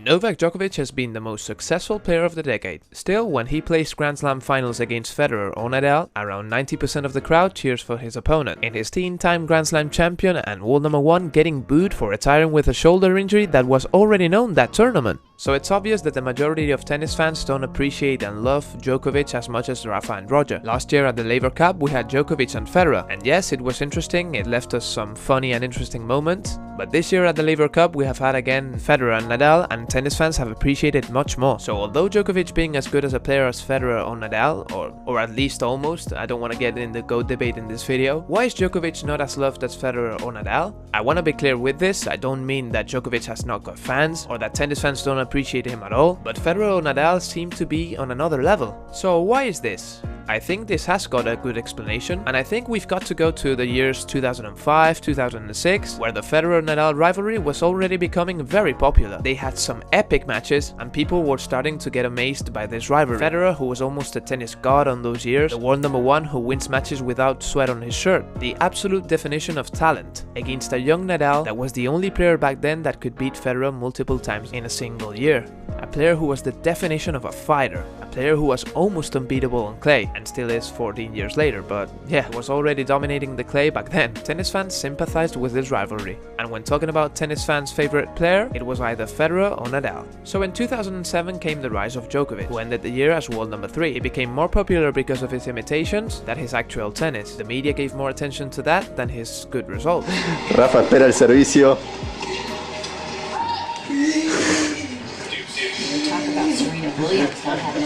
Novak Djokovic has been the most successful player of the decade. Still, when he plays Grand Slam finals against Federer or Nadal, around 90% of the crowd cheers for his opponent. In his teen-time Grand Slam champion and world number 1 getting booed for retiring with a shoulder injury that was already known that tournament. So it's obvious that the majority of tennis fans don't appreciate and love Djokovic as much as Rafa and Roger. Last year at the Laver Cup we had Djokovic and Federer, and yes, it was interesting, it left us some funny and interesting moments. But this year at the Laver Cup we have had again Federer and Nadal, and tennis fans have appreciated much more. So although Djokovic being as good as a player as Federer or Nadal, or at least almost, I don't want to get in the GOAT debate in this video, why is Djokovic not as loved as Federer or Nadal? I want to be clear with this, I don't mean that Djokovic has not got fans, or that tennis fans don't appreciate him at all, but Federer or Nadal seem to be on another level. So why is this? I think this has got a good explanation, and I think we've got to go to the years 2005, 2006, where the Federer-Nadal rivalry was already becoming very popular. They had some epic matches, and people were starting to get amazed by this rivalry. Federer, who was almost a tennis god on those years, the world number 1 who wins matches without sweat on his shirt, the absolute definition of talent, against a young Nadal that was the only player back then that could beat Federer multiple times in a single year. A player who was the definition of a fighter, a player who was almost unbeatable on clay, and still is 14 years later, but yeah, was already dominating the clay back then. Tennis fans sympathized with this rivalry, and when talking about tennis fans' favorite player, it was either Federer or Nadal. So in 2007 came the rise of Djokovic, who ended the year as world number 3. He became more popular because of his imitations than his actual tennis. The media gave more attention to that than his good results. Rafa espera el servicio. Talk about Serena Williams not having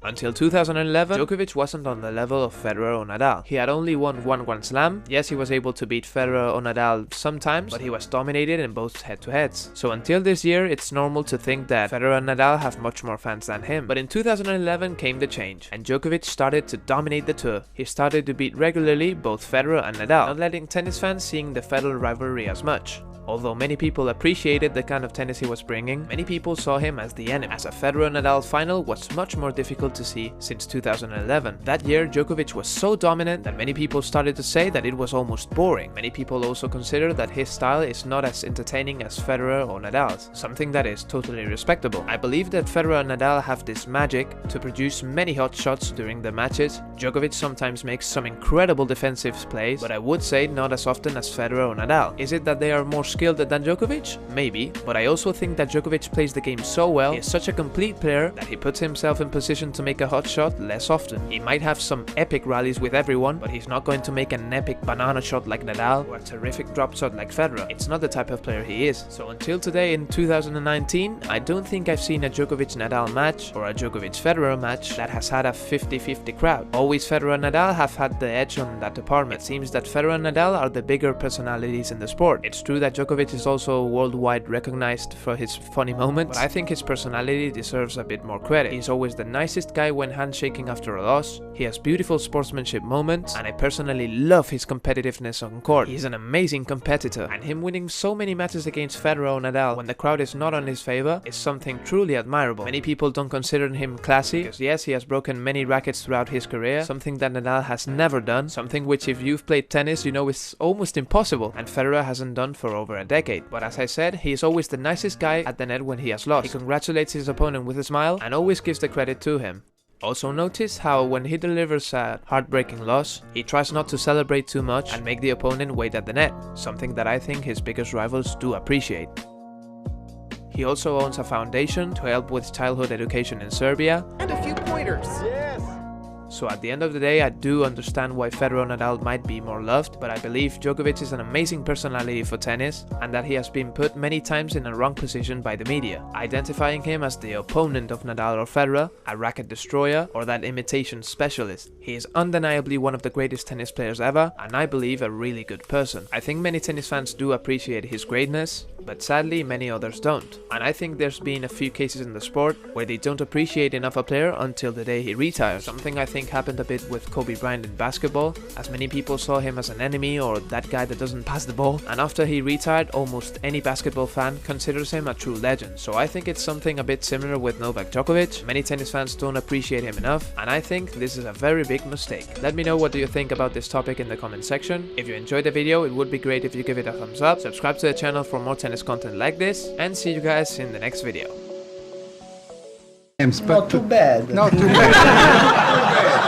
Until 2011, Djokovic wasn't on the level of Federer or Nadal. He had only won one Grand Slam. Yes, he was able to beat Federer or Nadal sometimes, but he was dominated in both head-to-heads. So until this year, it's normal to think that Federer and Nadal have much more fans than him. But in 2011 came the change, and Djokovic started to dominate the tour. He started to beat regularly both Federer and Nadal, not letting tennis fans seeing the Federer rivalry as much. Although many people appreciated the kind of tennis he was bringing, many people saw him as the enemy, as a Federer-Nadal final was much more difficult to see since 2011. That year, Djokovic was so dominant that many people started to say that it was almost boring. Many people also consider that his style is not as entertaining as Federer or Nadal's, something that is totally respectable. I believe that Federer and Nadal have this magic to produce many hot shots during the matches. Djokovic sometimes makes some incredible defensive plays, but I would say not as often as Federer or Nadal. Is it that they are more skilled than Djokovic? Maybe, but I also think that Djokovic plays the game so well, he is such a complete player that he puts himself in position to make a hot shot less often. He might have some epic rallies with everyone, but he's not going to make an epic banana shot like Nadal or a terrific drop shot like Federer. It's not the type of player he is. So until today in 2019, I don't think I've seen a Djokovic-Nadal match or a Djokovic-Federer match that has had a 50-50 crowd. Always Federer and Nadal have had the edge on that department. It seems that Federer and Nadal are the bigger personalities in the sport. It's true that Djokovic is also worldwide recognized for his funny moments, but I think his personality deserves a bit more credit. He's always the nicest guy when handshaking after a loss, he has beautiful sportsmanship moments, and I personally love his competitiveness on court. He's an amazing competitor, and him winning so many matches against Federer or Nadal when the crowd is not on his favor is something truly admirable. Many people don't consider him classy, because yes, he has broken many rackets throughout his career, something that Nadal has never done, something which if you've played tennis you know is almost impossible, and Federer hasn't done for over a decade. But as I said, he is always the nicest guy at the net when he has lost. He congratulates his opponent with a smile and always gives the credit to him. Also notice how when he delivers a heartbreaking loss, he tries not to celebrate too much and make the opponent wait at the net, something that I think his biggest rivals do appreciate. He also owns a foundation to help with childhood education in Serbia, and a few pointers. Yes. So at the end of the day, I do understand why Federer and Nadal might be more loved, but I believe Djokovic is an amazing personality for tennis, and that he has been put many times in a wrong position by the media, identifying him as the opponent of Nadal or Federer, a racket destroyer, or that imitation specialist. He is undeniably one of the greatest tennis players ever, and I believe a really good person. I think many tennis fans do appreciate his greatness, but sadly many others don't. And I think there's been a few cases in the sport where they don't appreciate enough a player until the day he retires, something I think think happened a bit with Kobe Bryant in basketball, as many people saw him as an enemy or that guy that doesn't pass the ball, and after he retired, almost any basketball fan considers him a true legend. So I think it's something a bit similar with Novak Djokovic. Many tennis fans don't appreciate him enough, and I think this is a very big mistake. Let me know what do you think about this topic in the comment section. If you enjoyed the video, it would be great if you give it a thumbs up, subscribe to the channel for more tennis content like this, and see you guys in the next video. Not too bad. Not too bad.